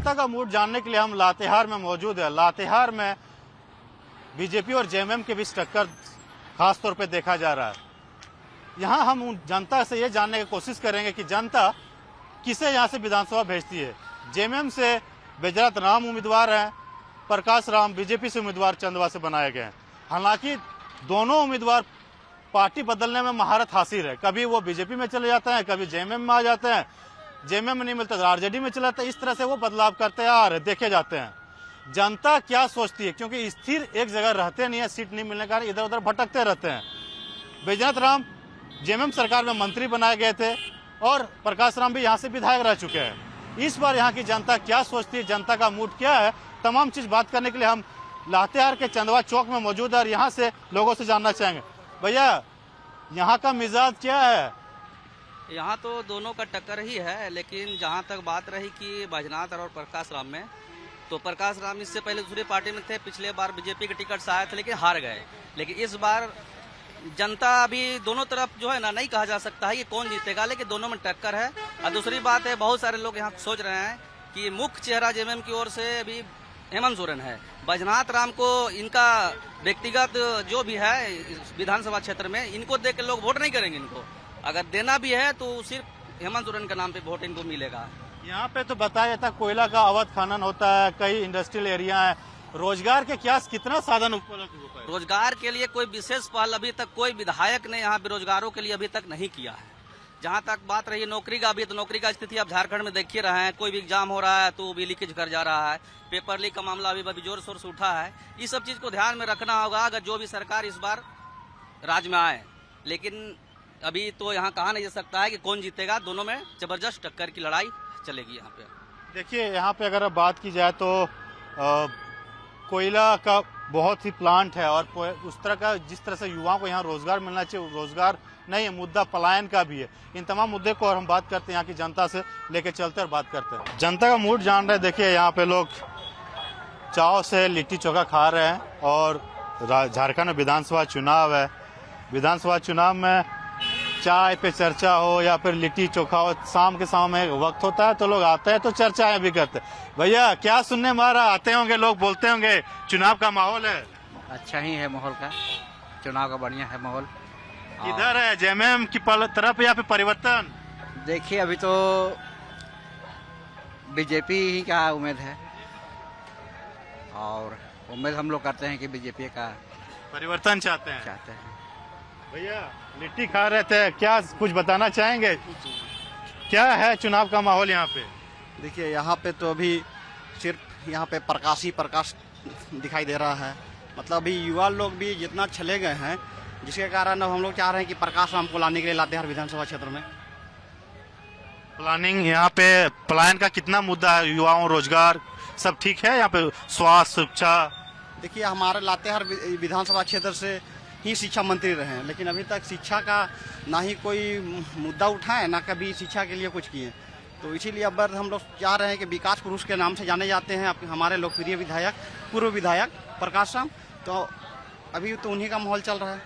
जनता का मूड जानने के लिए हम लातेहार में मौजूद है। लातेहार में बीजेपी और जेएमएम के बीच टक्कर खास तौर पे देखा जा रहा है। यहाँ हम जनता से ये जानने की कोशिश करेंगे कि जनता किसे यहाँ से विधानसभा भेजती है। जेएमएम से बैजनाथ राम उम्मीदवार हैं, प्रकाश राम बीजेपी से उम्मीदवार चंदवा से बनाए गए हैं। हालांकि दोनों उम्मीदवार पार्टी बदलने में महारत हासिल है। कभी वो बीजेपी में चले जाते हैं, कभी जेएमएम में आ जाते हैं, जेएमएम में नहीं मिलता तो आरजेडी में चले जाते हैं। इस तरह से वो बदलाव करते आ रहे देखे जाते हैं। जनता क्या सोचती है, क्योंकि स्थिर एक जगह रहते नहीं है, सीट नहीं मिलने के कारण इधर उधर भटकते रहते हैं। बैजनाथ राम जेएमएम सरकार में मंत्री बनाए गए थे और प्रकाश राम भी यहाँ से विधायक रह चुके हैं। इस बार यहाँ की जनता क्या सोचती है, जनता का मूड क्या है, तमाम चीज बात करने के लिए हम लातेहार के चंदवा चौक में मौजूद है और यहाँ से लोगों से जानना चाहेंगे। भैया, यहाँ का मिजाज क्या है? यहाँ तो दोनों का टक्कर ही है, लेकिन जहाँ तक बात रही कि बैजनाथ और प्रकाश राम में, तो प्रकाश राम इससे पहले दूसरी पार्टी में थे, पिछले बार बीजेपी के टिकट से आए थे लेकिन हार गए। लेकिन इस बार जनता अभी दोनों तरफ जो है ना, नहीं कहा जा सकता है कि कौन जीतेगा, लेकिन दोनों में टक्कर है। और दूसरी बात है, बहुत सारे लोग यहाँ सोच रहे हैं कि मुख्य चेहरा जेएमएम की ओर से अभी हेमंत सोरेन है। बैजनाथ राम को इनका व्यक्तिगत जो भी है विधानसभा क्षेत्र में, इनको देख के लोग वोट नहीं करेंगे। इनको अगर देना भी है तो सिर्फ हेमंत सोरेन के नाम पे वोट इनको मिलेगा। यहाँ पे तो बताया जाता है कोयला का अवैध खनन होता है, कई इंडस्ट्रियल एरिया है। रोजगार के क्या कितना साधन उपलब्ध हो पाए? रोजगार के लिए कोई विशेष पहल अभी तक कोई विधायक ने यहाँ बेरोजगारों के लिए अभी तक नहीं किया है। जहाँ तक बात रही नौकरी का, अभी तो नौकरी का स्थिति आप झारखंड में देख ही रहे हैं। कोई भी एग्जाम हो रहा है तो वो भी लीकेज कर जा रहा है। पेपर लीक का मामला अभी जोर शोर से उठा है। इस सब चीज को ध्यान में रखना होगा अगर जो भी सरकार इस बार राज्य में आए। लेकिन अभी तो यहाँ कहा नहीं जा सकता है कि कौन जीतेगा। दोनों में जबरदस्त टक्कर की लड़ाई चलेगी। यहाँ पे देखिए, यहाँ पे अगर बात की जाए तो कोयला का बहुत ही प्लांट है और उस तरह का जिस तरह से युवाओं को यहाँ रोजगार मिलना चाहिए, रोजगार नहीं है। मुद्दा पलायन का भी है। इन तमाम मुद्दे को और हम बात करते हैं, यहाँ की जनता से लेके चलते और बात करते हैं। जनता का मूड जान रहे हैं। देखिए, यहाँ पे लोग चाव से लिट्टी चोखा खा रहे हैं और झारखंड में विधानसभा चुनाव है। विधानसभा चुनाव में चाय पे चर्चा हो या फिर लिट्टी चोखा हो, शाम के समय वक्त होता है तो लोग आते हैं तो चर्चाएं भी करते हैं। भैया, क्या सुनने में आ रहा? आते होंगे लोग, बोलते होंगे चुनाव का माहौल है। अच्छा ही है माहौल का, चुनाव का बढ़िया है माहौल। किधर है, जेएमएम की तरफ या फिर परिवर्तन? देखिए, अभी तो बीजेपी ही का उम्मीद है और उम्मीद हम लोग करते हैं कि बीजेपी का परिवर्तन चाहते हैं। भैया, लिट्टी खा रहे थे, क्या कुछ बताना चाहेंगे? क्या है चुनाव का माहौल यहाँ पे? देखिए, यहाँ पे तो अभी सिर्फ यहाँ पे प्रकाश ही प्रकाश दिखाई दे रहा है। मतलब अभी युवा लोग भी जितना चले गए हैं, जिसके कारण अब हम लोग चाह रहे हैं कि प्रकाश राम को लाने के लिए लातेहार विधानसभा क्षेत्र में। प्लानिंग यहाँ पे पलायन का कितना मुद्दा है? युवाओं, रोजगार सब ठीक है यहाँ पे? स्वास्थ्य, शिक्षा? देखिए, हमारे लातेहार विधानसभा क्षेत्र से ही शिक्षा मंत्री रहे हैं, लेकिन अभी तक शिक्षा का ना ही कोई मुद्दा उठाए, ना कभी शिक्षा के लिए कुछ किए। तो इसीलिए अब हम लोग चाह रहे हैं कि विकास पुरुष के नाम से जाने जाते हैं हमारे लोकप्रिय विधायक, पूर्व विधायक प्रकाश राम। तो अभी तो उन्हीं का माहौल चल रहा है।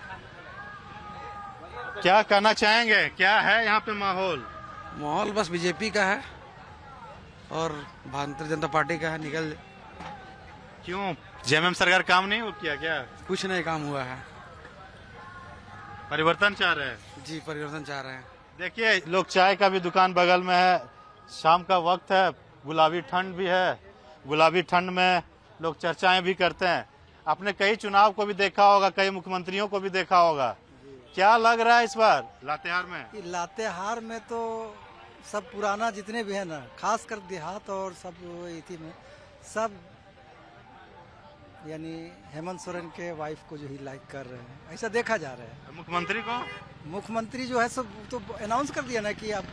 क्या कहना चाहेंगे, क्या है यहाँ पे माहौल? माहौल बस बीजेपी का है और भारतीय जनता पार्टी का है। निकल क्यों, जेएमएम सरकार काम नहीं हो किया क्या? कुछ नहीं काम हुआ है। परिवर्तन चाह रहे हैं? जी, परिवर्तन चाह रहे हैं। देखिए, लोग चाय का भी दुकान बगल में है, शाम का वक्त है, गुलाबी ठंड भी है। गुलाबी ठंड में लोग चर्चाएं भी करते हैं। आपने कई चुनाव को भी देखा होगा, कई मुख्यमंत्रियों को भी देखा होगा। क्या लग रहा है इस बार लातेहार में? लातेहार में तो सब पुराना जितने भी है ना, खासकर देहात और सब इसी में सब यानी हेमंत सोरेन के वाइफ को जो ही लाइक कर रहे हैं, ऐसा देखा जा रहा है। मुख्यमंत्री को? मुख्यमंत्री जो है सब तो अनाउंस कर दिया ना कि अब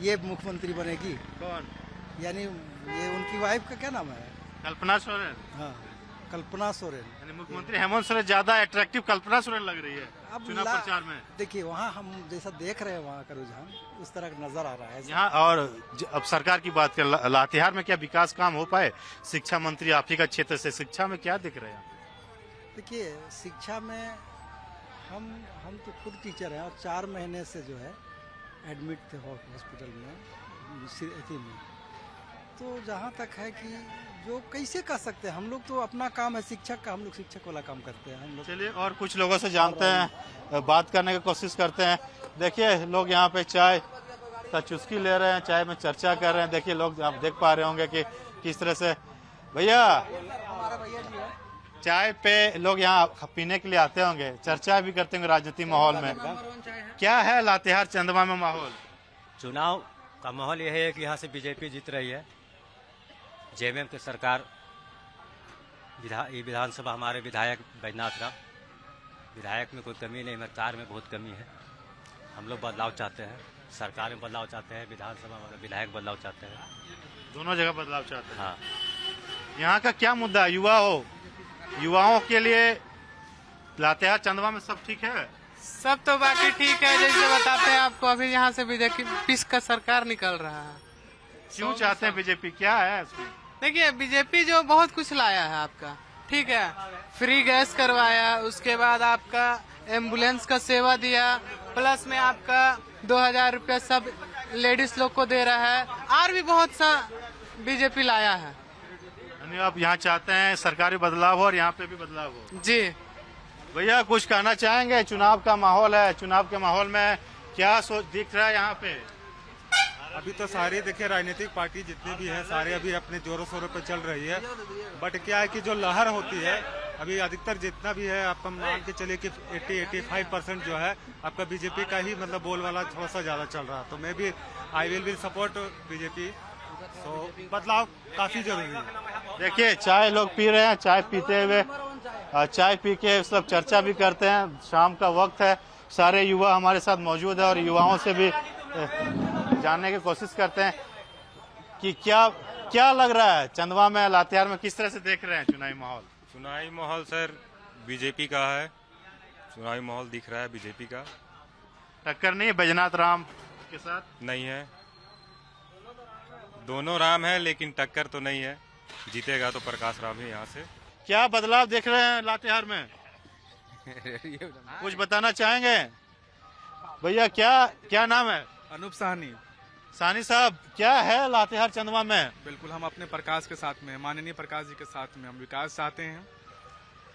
ये मुख्यमंत्री बनेगी। कौन? यानी ये उनकी वाइफ का क्या नाम है? कल्पना सोरेन। हाँ, कल्पना सोरेन। यानी मुख्यमंत्री हेमंत सोरेन ज्यादा अट्रैक्टिव कल्पना सोरेन लग रही है अब चुनाव प्रचार में। देखिए, वहाँ हम जैसा देख रहे हैं वहाँ का रुझान उस तरह का नजर आ रहा है यहाँ। और अब सरकार की बात करें, लातेहार में क्या विकास काम हो पाए? शिक्षा मंत्री आप ही का क्षेत्र से, शिक्षा में क्या दिख रहे हैं? देखिए, शिक्षा में हम तो खुद टीचर हैं और 4 महीने से जो है एडमिट थे हॉस्पिटल में। तो जहाँ तक है कि जो कैसे कर सकते हैं, हम लोग तो अपना काम है शिक्षक का, हम लोग शिक्षक वाला काम करते हैं हम लोग। चलिए और कुछ लोगों से जानते हैं, बात करने की कोशिश करते हैं। देखिए लोग यहाँ पे चाय का चुस्की ले रहे हैं, चाय में चर्चा कर रहे हैं। देखिए लोग आप देख पा रहे होंगे कि किस तरह से भैया चाय पे लोग यहाँ पीने के लिए आते होंगे, चर्चा भी करते होंगे राजनीतिक माहौल में। क्या है लातेहार चंदवा में माहौल? चुनाव का माहौल यह है कि यहाँ से बीजेपी जीत रही है। जेएमएम की सरकार विधानसभा हमारे विधायक बैजनाथ राम, विधायक में कोई कमी नहीं, मकदार में बहुत कमी है। हम लोग बदलाव चाहते हैं, सरकार में बदलाव चाहते हैं, विधानसभा में विधायक बदलाव चाहते हैं, दोनों जगह बदलाव चाहते हैं। हाँ। यहाँ का क्या मुद्दा है? युवाओं के लिए लातेहार चंदवा में सब ठीक है? सब तो बाकी ठीक है। जैसे बताते हैं आपको, अभी यहाँ से बीजेपी पीस का सरकार निकल रहा है। क्यों चाहते हैं बीजेपी, क्या है इसमें? देखिए बीजेपी जो बहुत कुछ लाया है आपका, ठीक है, फ्री गैस करवाया, उसके बाद आपका एम्बुलेंस का सेवा दिया, प्लस में आपका 2000 रुपया सब लेडीज लोग को दे रहा है, और भी बहुत सा बीजेपी लाया है। यानी आप यहाँ चाहते हैं सरकारी बदलाव हो और यहाँ पे भी बदलाव हो? जी भैया कुछ कहना चाहेंगे? चुनाव का माहौल है, चुनाव के माहौल में क्या सोच दिख रहा है यहाँ पे? अभी तो सारे देखिए राजनीतिक पार्टी जितने भी हैं सारे अभी अपने जोरों शोरों पे चल रही है। बट क्या है कि जो लहर होती है अभी अधिकतर जितना भी है, आपका मान के चलिए कि 80-85% जो है आपका बीजेपी का ही मतलब बोल वाला थोड़ा सा ज्यादा चल रहा है। तो मैं भी आई विल सपोर्ट बीजेपी। तो बदलाव काफी जरूरी है। देखिए चाय लोग पी रहे हैं, चाय पीते हुए चाय पी के सब चर्चा भी करते हैं। शाम का वक्त है, सारे युवा हमारे साथ मौजूद है और युवाओं से भी जानने की कोशिश करते हैं कि क्या लग रहा है चंदवा में, लातेहार में, किस तरह से देख रहे हैं चुनावी माहौल? चुनावी माहौल सर बीजेपी का है, चुनावी माहौल दिख रहा है बीजेपी का। टक्कर नहीं है बैजनाथ राम के साथ? नहीं है, दोनों राम है लेकिन टक्कर तो नहीं है। जीतेगा तो प्रकाश राम ही यहाँ से। क्या बदलाव देख रहे हैं लातेहार में? कुछ बताना चाहेंगे भैया? क्या नाम है? अनूप साहनी। सानी साहब, क्या है लातेहार चंदवा में? बिल्कुल हम अपने प्रकाश के साथ में, माननीय प्रकाश जी के साथ में हम विकास चाहते हैं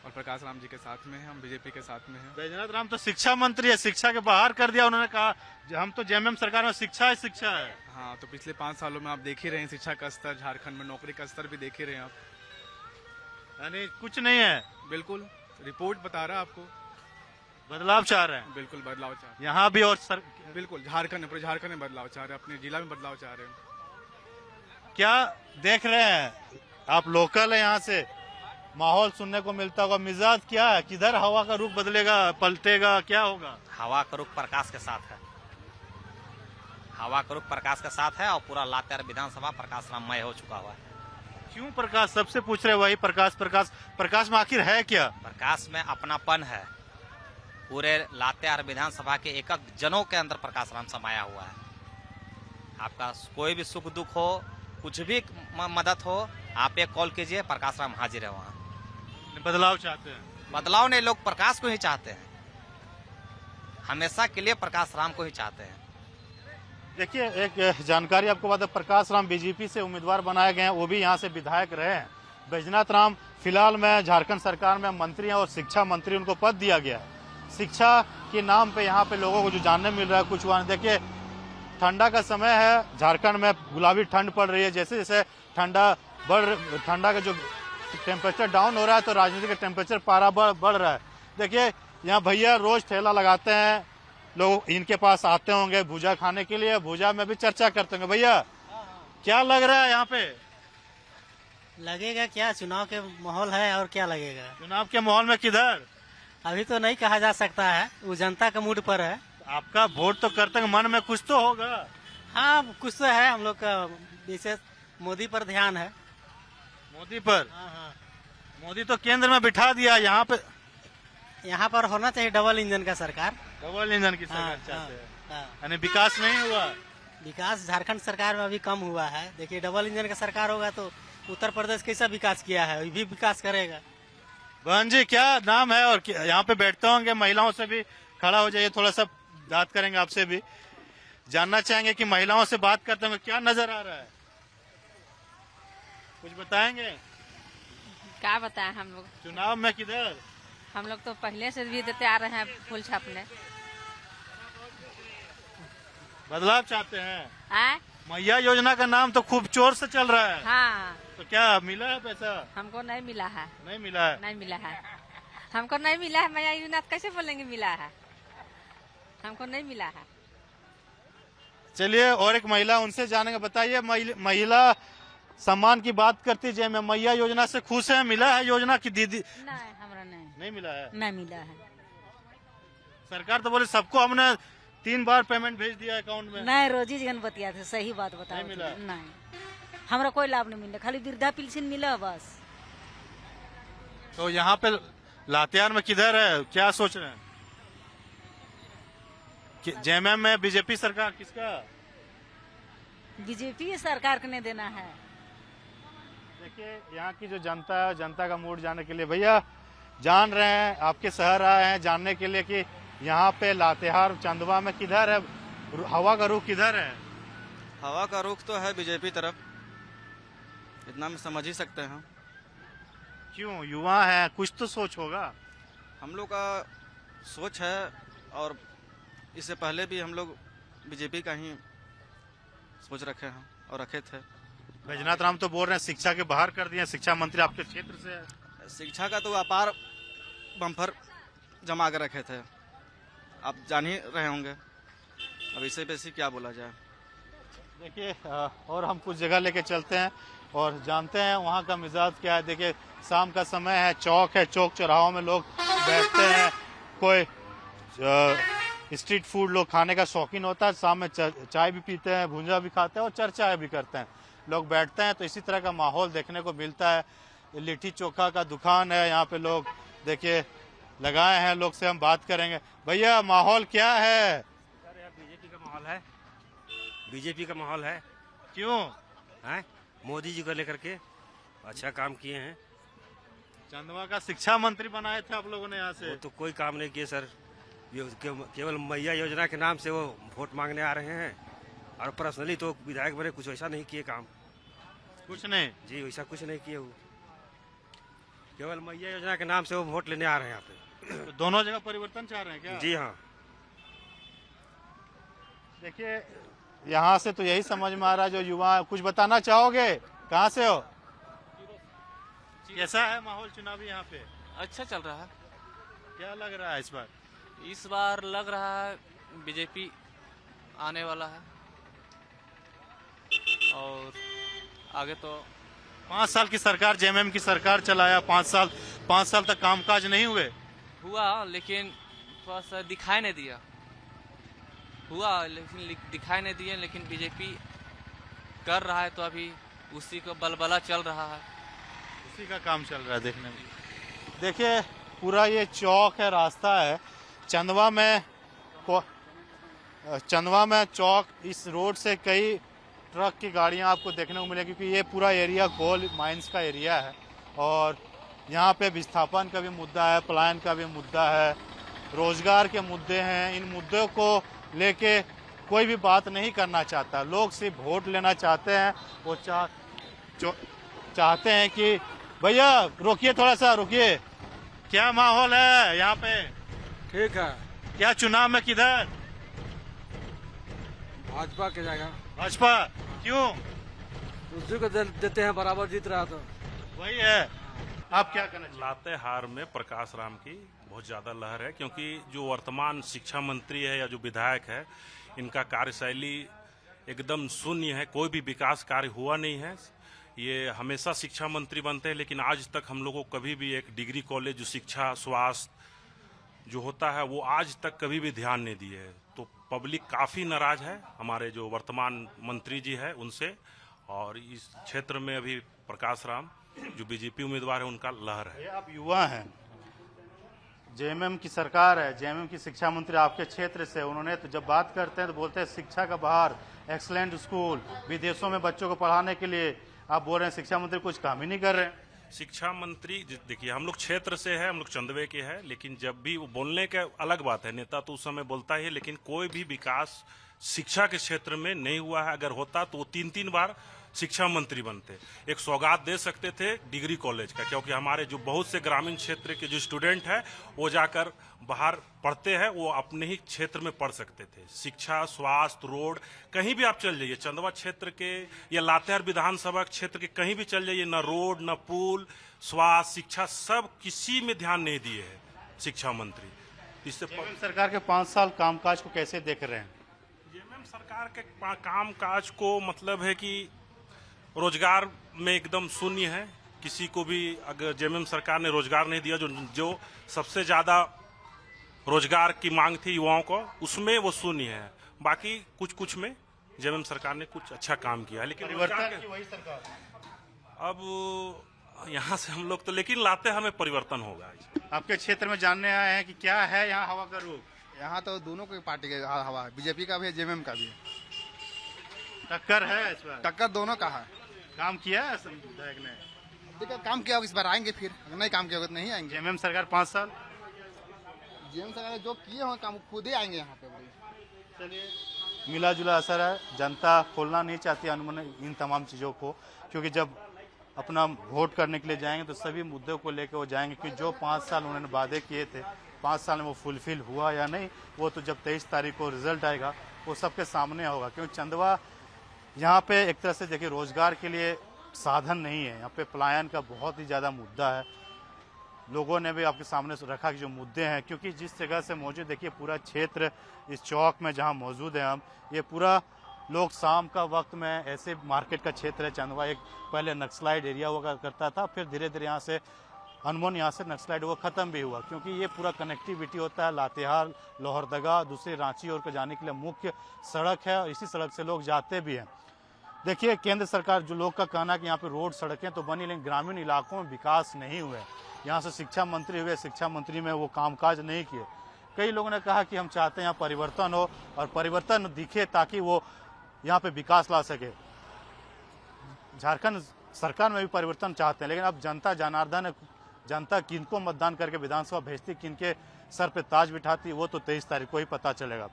और प्रकाश राम जी के साथ में हैं, हम बीजेपी के साथ में हैं। बैजनाथ राम तो शिक्षा मंत्री है, शिक्षा के बाहर कर दिया उन्होंने, कहा हम तो जेएमएम सरकार में शिक्षा है। हाँ, तो पिछले 5 सालों में आप देख ही रहे हैं शिक्षा का स्तर, झारखंड में नौकरी का स्तर भी देख ही रहे हैं आप। यानी कुछ नहीं है? बिल्कुल, रिपोर्ट बता रहा है आपको। बदलाव चाह रहे हैं? बिल्कुल बदलाव चाह रहे हैं यहाँ भी और बिल्कुल झारखंड में बदलाव चाह रहे हैं, अपने जिला में बदलाव चाह रहे हैं। क्या देख रहे हैं आप? लोकल है, यहाँ से माहौल सुनने को मिलता होगा। मिजाज क्या है, किधर हवा का रुख बदलेगा, पलटेगा, क्या होगा? हवा का रुख प्रकाश के साथ है, हवा का रुख प्रकाश के साथ है और पूरा लातेहार विधानसभा प्रकाश राममय हो चुका हुआ है। क्यों प्रकाश? सबसे पूछ रहे वही प्रकाश में आखिर है क्या? प्रकाश में अपनापन है, पूरे लातेहार विधानसभा के एक जनों के अंदर प्रकाश राम समाया हुआ है। आपका कोई भी सुख दुख हो, कुछ भी मदद हो, आप एक कॉल कीजिए, प्रकाश राम हाजिर है वहाँ। बदलाव चाहते हैं? बदलाव नहीं, लोग प्रकाश को ही चाहते हैं, हमेशा के लिए प्रकाश राम को ही चाहते हैं। देखिए एक जानकारी आपको बता, प्रकाश राम बीजेपी से उम्मीदवार बनाए गए हैं, वो भी यहाँ से विधायक रहे हैं। बैजनाथ राम फिलहाल में झारखंड सरकार में मंत्री हैं और शिक्षा मंत्री उनको पद दिया गया है। शिक्षा के नाम पे यहाँ पे लोगों को जो जानने मिल रहा है कुछ हुआ। देखिए ठंडा का समय है, झारखंड में गुलाबी ठंड पड़ रही है। जैसे जैसे ठंडा का जो टेम्परेचर डाउन हो रहा है तो राजनीति का टेम्परेचर पारा बढ़ रहा है। देखिए यहाँ भैया रोज ठेला लगाते हैं, लोग इनके पास आते होंगे भुजा खाने के लिए, भुजा में भी चर्चा करते होंगे। भैया क्या लग रहा है यहाँ पे? लगेगा क्या, चुनाव के माहौल है और क्या लगेगा। चुनाव के माहौल में किधर? अभी तो नहीं कहा जा सकता है, वो जनता का मूड पर है। आपका वोट तो करते हैं, मन में कुछ तो होगा। हाँ कुछ तो है, हम लोग का विशेष मोदी पर ध्यान है। मोदी पर? हाँ। मोदी तो केंद्र में बिठा दिया, यहाँ पर होना चाहिए डबल इंजन का सरकार। डबल इंजन की सरकार चाहते हैं, यानी विकास नहीं हुआ। विकास झारखंड सरकार में अभी कम हुआ है। देखिए डबल इंजन का सरकार होगा तो उत्तर प्रदेश कैसा विकास किया है, अभी भी विकास करेगा। बहन जी क्या नाम है? और यहाँ पे बैठते होंगे, महिलाओं से भी खड़ा हो जाइए, थोड़ा सा बात करेंगे आपसे भी। जानना चाहेंगे कि महिलाओं से बात करते हुए क्या नजर आ रहा है? कुछ बताएंगे? क्या बताएं हम लोग, चुनाव में किधर? हम लोग तो पहले से भी देते आ रहे हैं फूल छापने। बदलाव चाहते हैं? आए? मैया योजना का नाम तो खूब जोर से चल रहा है। हाँ। तो क्या मिला है पैसा? हमको नहीं मिला है। नहीं मिला है? नहीं मिला है, हमको नहीं मिला है। मैया योजना कैसे बोलेंगे मिला है, हमको नहीं मिला है। चलिए और एक महिला, उनसे जानेंगे। बताइए, महिला सम्मान की बात करती है, मैं मैया योजना से खुश है? मिला है योजना की दीदी? नहीं, हमरा नहीं मिला है। नहीं मिला है। सरकार तो बोले सबको हमने 3 बार पेमेंट भेज दिया अकाउंट में। नहीं, रोजी जगन बतिया थे, सही बात बताओ। नहीं मिला? नहीं, हमरा कोई लाभ नहीं मिला, खाली वृद्धा पेंशन मिला बस। तो यहाँ पे लातेहार में किधर है, क्या सोच रहे हैं? जेएमएम में बीजेपी सरकार किसका? बीजेपी सरकार को नहीं देना है। देखिए यहाँ की जो जनता है, जनता का मूड जानने के लिए भैया जान रहे हैं, आपके शहर आए हैं जानने के लिए कि यहाँ पे लातेहार चंदवा में किधर है, हवा का रुख किधर है? हवा का रुख तो है बीजेपी तरफ, इतना में समझ ही सकते हैं। क्यों? युवा है, कुछ तो सोच होगा। हम लोग का सोच है, और इससे पहले भी हम लोग बीजेपी का ही सोच रखे हैं और रखे थे। बैजनाथ राम तो बोल रहे हैं शिक्षा के बाहर कर दिए, शिक्षा मंत्री आपके क्षेत्र से है। शिक्षा का तो अपार बम्फर जमा कर रखे थे, आप जान ही रहे होंगे, अब इसे बेसी क्या बोला जाए। देखिए और हम कुछ जगह लेके चलते हैं और जानते हैं वहाँ का मिजाज क्या है। देखिए शाम का समय है, चौक है, चौक चौराहों में लोग बैठते हैं, कोई स्ट्रीट फूड लोग खाने का शौकीन होता है, शाम में चाय भी पीते हैं, भुंजा भी खाते हैं और चर्चा भी करते हैं, लोग बैठते हैं। तो इसी तरह का माहौल देखने को मिलता है। लिट्टी चोखा का दुकान है यहाँ पे, लोग देखिए लगाए हैं, लोग से हम बात करेंगे। भैया माहौल क्या है? सर यार बीजेपी का माहौल है, बीजेपी का माहौल है। क्यों? हैं? मोदी जी को लेकर के अच्छा काम किए हैं। चंदवा का शिक्षा मंत्री बनाए थे आप लोगों ने यहाँ से? वो तो कोई काम नहीं किए सर, केवल मैया योजना के नाम से वो वोट मांगने आ रहे हैं, और पर्सनली तो विधायक बने कुछ ऐसा नहीं किए काम। कुछ नहीं जी, वैसा कुछ नहीं किए, वो केवल मैया योजना के नाम से वो वोट लेने आ रहे हैं यहाँ पे। तो दोनों जगह परिवर्तन चाह रहे हैं क्या? जी हाँ। देखिए यहाँ से तो यही समझ में आ रहा है, जो युवा, कुछ बताना चाहोगे? कहाँ से हो? कैसा है माहौल चुनावी यहाँ पे? अच्छा चल रहा है। क्या लग रहा है इस बार? इस बार लग रहा है बीजेपी आने वाला है, और आगे तो 5 साल की सरकार, जेएमएम की सरकार चलाया 5 साल तक कामकाज नहीं हुए। हुआ लेकिन थोड़ा सा दिखाई नहीं दिया, हुआ लेकिन दिखाई नहीं दिया। लेकिन बीजेपी कर रहा है तो अभी उसी को बलबला चल रहा है, उसी का काम चल रहा है देखने में। देखिए पूरा ये चौक है, रास्ता है चंदवा में चौक, इस रोड से कई ट्रक की गाड़ियां आपको देखने को मिलेगी, क्योंकि ये पूरा एरिया कोल माइंस का एरिया है और यहाँ पे विस्थापन का भी मुद्दा है, पलायन का भी मुद्दा है, रोजगार के मुद्दे हैं। इन मुद्दों को लेके कोई भी बात नहीं करना चाहता, लोग सिर्फ वोट लेना चाहते हैं। वो चाहते हैं कि भैया रोकिए, थोड़ा सा रुकिए, क्या माहौल है यहाँ पे? ठीक है। क्या चुनाव में किधर? भाजपा के जाएगा। भाजपा? क्यों? उसी को देते हैं, बराबर जीत रहा तो वही है। आप क्या कहना चाहिए? लातेहार में प्रकाश राम की बहुत ज्यादा लहर है, क्योंकि जो वर्तमान शिक्षा मंत्री है या जो विधायक है, इनका कार्यशैली एकदम शून्य है, कोई भी विकास कार्य हुआ नहीं है। ये हमेशा शिक्षा मंत्री बनते हैं, लेकिन आज तक हम लोगों को कभी भी एक डिग्री कॉलेज, जो शिक्षा स्वास्थ्य जो होता है, वो आज तक कभी भी ध्यान नहीं दिए है। तो पब्लिक काफी नाराज है हमारे जो वर्तमान मंत्री जी है उनसे, और इस क्षेत्र में अभी प्रकाश राम जो बीजेपी उम्मीदवार है उनका लहर है। आप युवा हैं, जेएमएम की सरकार है, जेएमएम की शिक्षा मंत्री आपके क्षेत्र से, उन्होंने तो जब बात करते हैं तो बोलते हैं शिक्षा का बाहर, एक्सलेंट स्कूल, विदेशों में बच्चों को पढ़ाने के लिए। आप बोल रहे हैं शिक्षा मंत्री कुछ काम ही नहीं कर रहे हैं। शिक्षा मंत्री देखिए, हम लोग क्षेत्र से है, हम लोग चंदवे के हैं, लेकिन जब भी वो बोलने का अलग बात है, नेता तो उस समय बोलता ही है, लेकिन कोई भी विकास शिक्षा के क्षेत्र में नहीं हुआ है। अगर होता तो वो 3-3 बार शिक्षा मंत्री बनते। एक सौगात दे सकते थे डिग्री कॉलेज का, क्योंकि हमारे जो बहुत से ग्रामीण क्षेत्र के जो स्टूडेंट हैं वो जाकर बाहर पढ़ते हैं, वो अपने ही क्षेत्र में पढ़ सकते थे। शिक्षा, स्वास्थ्य, रोड, कहीं भी आप चल जाइए, चंदवा क्षेत्र के या लातेहार विधानसभा क्षेत्र के कहीं भी चल जाइए, न रोड, न पुल, स्वास्थ्य, शिक्षा, सब किसी में ध्यान नहीं दिए है शिक्षा मंत्री। इससे सरकार के 5 साल कामकाज को कैसे देख रहे हैं? जेएमएम सरकार के कामकाज को मतलब है कि रोजगार में एकदम शून्य है। किसी को भी अगर जेएमएम सरकार ने रोजगार नहीं दिया, जो सबसे ज्यादा रोजगार की मांग थी युवाओं को, उसमें वो शून्य है। बाकी कुछ में जेएमएम सरकार ने कुछ अच्छा काम किया है, लेकिन परिवर्तन की वही सरकार। अब यहाँ से हम लोग तो लेकिन लातेहार में परिवर्तन होगा। आपके क्षेत्र में जानने आए हैं कि क्या है यहाँ हवा का रुख? यहाँ तो दोनों की पार्टी के हवा है, बीजेपी का भी है, जेएमएम का भी है। टक्कर है इस बार? टक्कर दोनों का है। काम किया है विधायक ने? देखिए काम किया होगा, इस बार आएंगे, फिर अगर नहीं काम किया होगा तो नहीं आएंगे। जेएमएम सरकार 5 साल, जेएमएम सरकार जो किए होंगे काम खुद ही आएंगे यहाँ पे। चलिए, मिला जुला असर है। जनता खोलना नहीं चाहती अनमन इन तमाम चीज़ों को, क्योंकि जब अपना वोट करने के लिए जाएंगे तो सभी मुद्दों को लेकर वो जाएंगे कि जो 5 साल उन्होंने वादे किए थे, 5 साल में वो फुलफिल हुआ या नहीं, वो तो जब 23 तारीख को रिजल्ट आएगा वो सबके सामने होगा। क्योंकि चंदवा यहाँ पे एक तरह से देखिए रोजगार के लिए साधन नहीं है, यहाँ पे पलायन का बहुत ही ज़्यादा मुद्दा है। लोगों ने भी आपके सामने रखा कि जो मुद्दे हैं, क्योंकि जिस जगह से मौजूद देखिए पूरा क्षेत्र इस चौक में जहाँ मौजूद है हम, ये पूरा लोग शाम का वक्त में ऐसे मार्केट का क्षेत्र है चंदवा। एक पहले नक्सलाइट एरिया हुआ करता था, फिर धीरे धीरे यहाँ से अनमोन यहाँ से नक्सलाइट हुआ ख़त्म भी हुआ, क्योंकि ये पूरा कनेक्टिविटी होता है। लातेहार, लोहरदगा, दूसरी रांची और जाने के लिए मुख्य सड़क है और इसी सड़क से लोग जाते भी हैं। देखिए केंद्र सरकार जो लोग का कहना है कि यहाँ पे रोड सड़कें तो बनी, लेकिन ग्रामीण इलाकों में विकास नहीं हुए। यहाँ से शिक्षा मंत्री हुए, शिक्षा मंत्री में वो कामकाज नहीं किए। कई लोगों ने कहा कि हम चाहते हैं यहाँ परिवर्तन हो और परिवर्तन दिखे ताकि वो यहाँ पे विकास ला सके। झारखंड सरकार में भी परिवर्तन चाहते हैं, लेकिन अब जनता जनार्दन है, जनता किनको मतदान करके विधानसभा भेजती, किनके सर पे ताज बिठाती, वो तो 23 तारीख को ही पता चलेगा।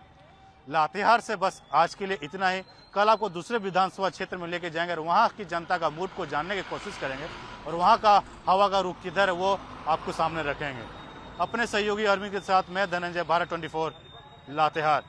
लातेहार से बस आज के लिए इतना ही। कल आपको दूसरे विधानसभा क्षेत्र में लेके जाएंगे और वहाँ की जनता का मूड को जानने की कोशिश करेंगे और वहाँ का हवा का रुख किधर है वो आपको सामने रखेंगे। अपने सहयोगी आर्मी के साथ मैं धनंजय, भारत 24 लातेहार।